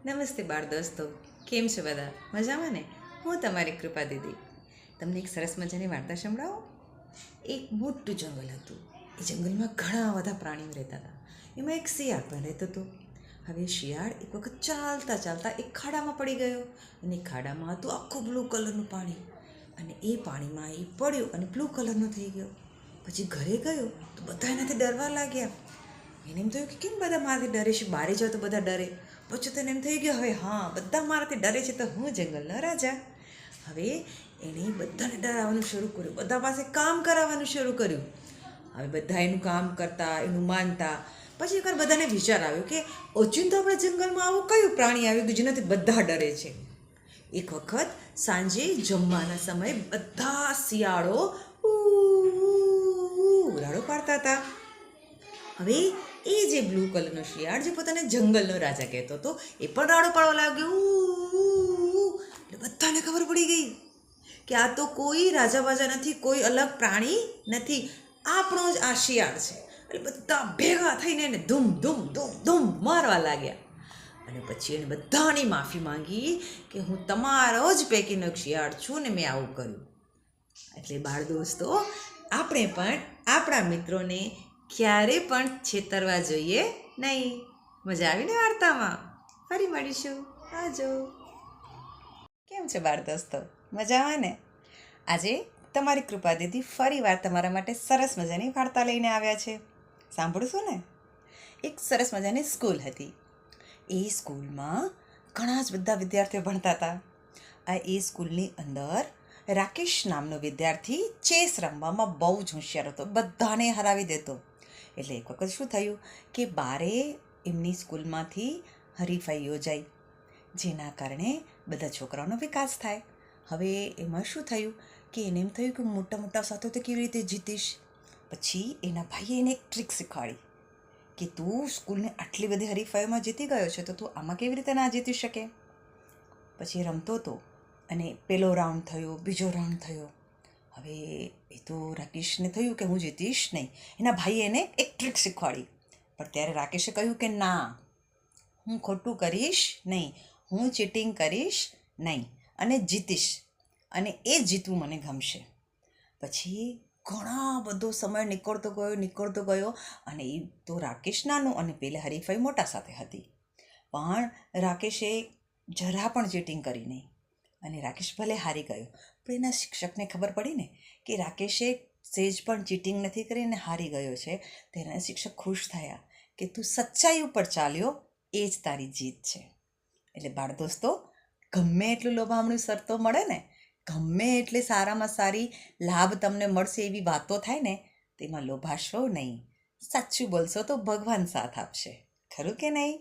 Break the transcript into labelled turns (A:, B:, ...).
A: નમસ્તે બાળ દોસ્તો, કેમ છો બધા? મજામાં ને? હું તમારી કૃપા દીદી તમને એક સરસ મજાની વાર્તા સંભળાવું. એક મોટું જંગલ હતું. એ જંગલમાં ઘણા બધા પ્રાણીઓ રહેતા હતા. એમાં એક શિયાળ પણ રહેતો હતો. હવે શિયાળ એક વખત ચાલતા ચાલતા એક ખાડામાં પડી ગયો અને એ ખાડામાં હતું આખું બ્લુ કલરનું પાણી. અને એ પાણીમાં એ પડ્યો અને બ્લુ કલરનો થઈ ગયો. પછી ઘરે ગયો તો બધા એનાથી ડરવા લાગ્યા. એને એમ થયું કે કેમ બધા મારાથી ડરે છે, બહાર જાઓ તો બધા ડરે. પછી તો એને એમ થઈ ગયું હવે હા બધા મારાથી ડરે છે તો હું જંગલનો રાજા. હવે એણે બધાને ડરાવવાનું શરૂ કર્યું, બધા પાસે કામ કરાવવાનું શરૂ કર્યું. હવે બધા એનું કામ કરતા, એનું માનતા. પછી એકવાર બધાને વિચાર આવ્યો કે ઓચિંતો આપણા જંગલમાં આવું કયું પ્રાણી આવ્યું કે જેનાથી બધા ડરે છે. એક વખત સાંજે જમવાના સમયે બધા શિયાળો રાડો પાડતા હતા. હવે એ જે બ્લુ કલરનો શિયાળ જે પોતાને જંગલનો રાજા કહેતો હતો એ પણ રાડો પાડવા લાગ્યો. એટલે બધાને ખબર પડી ગઈ કે આ તો કોઈ રાજા બાજા નથી, કોઈ અલગ પ્રાણી નથી, આપણો જ આ શિયાળ છે. એટલે બધા ભેગા થઈને એને ધૂમ ધૂમ ધૂમ ધૂમ મારવા લાગ્યા. અને પછી એને બધાની માફી માંગી કે હું તમારો જ પૈકીનો એક શિયાળ છું ને મેં આવું કર્યું. એટલે બાળ દોસ્તો, આપણે પણ આપણા મિત્રોને ક્યારે પણ છેતરવા જોઈએ નહીં. મજા આવીને વાર્તામાં? ફરી મળીશું. આવજો. કેમ છે બાળ દોસ્તો? મજામાં ને? આજે તમારી કૃપા દીદી ફરી વાર તમારા માટે સરસ મજાની વાર્તા લઈને આવ્યા છે. સાંભળશું ને? એક સરસ મજાની સ્કૂલ હતી. એ સ્કૂલમાં ઘણા જ બધા વિદ્યાર્થીઓ ભણતા હતા. એ સ્કૂલની અંદર રાકેશ નામનો વિદ્યાર્થી ચેસ રમવામાં બહુ જ હોશિયાર હતો, બધાને હરાવી દેતો. એટલે એક વખત શું થયું કે બારે એમની સ્કૂલમાંથી હરીફાઈ યોજાઈ, જેના કારણે બધા છોકરાઓનો વિકાસ થાય. હવે એમાં શું થયું કે એને એમ થયું કે મોટા મોટા સાથે તો કેવી રીતે જીતીશ. પછી એના ભાઈએ એને એક ટ્રીક શીખવાડી કે તું સ્કૂલને આટલી બધી હરીફાઈઓમાં જીતી ગયો છે તો તું આમાં કેવી રીતે ના જીતી શકે. પછી રમતો હતો અને પહેલો રાઉન્ડ થયો, બીજો રાઉન્ડ થયો. હવે એ તો રાકેશને થયું કે હું જીતીશ નહીં. એના ભાઈએ એને એક ટ્રીક શીખવાડી, પણ ત્યારે રાકેશે કહ્યું કે ના, હું ખોટું કરીશ નહીં, હું ચીટિંગ કરીશ નહીં અને જીતીશ, અને એ જીતવું મને ગમશે. પછી ઘણા બધો સમય નીકળતો ગયો અને એ તો રાકેશ નાનો અને પેલે હરીફાઈ મોટા સાથે હતી. પણ રાકેશે જરા પણ ચીટિંગ કરી નહીં અને રાકેશ ભલે હારી ગયો, પણ એના શિક્ષકને ખબર પડી ને કે રાકેશે સહેજ પણ ચીટિંગ નથી કરી અને હારી ગયો છે. તેના શિક્ષક ખુશ થયા કે તું સચ્ચાઈ ઉપર ચાલ્યો, એ જ તારી જીત છે. એટલે બાળ દોસ્તો, ગમે એટલું લોભામણું શરતો મળે ને, ગમે એટલે સારામાં સારી લાભ તમને મળશે એવી વાતો થાય ને, તેમાં લોભાશો નહીં. સાચું બોલશો તો ભગવાન સાથ આપશે. ખરું કે નહીં?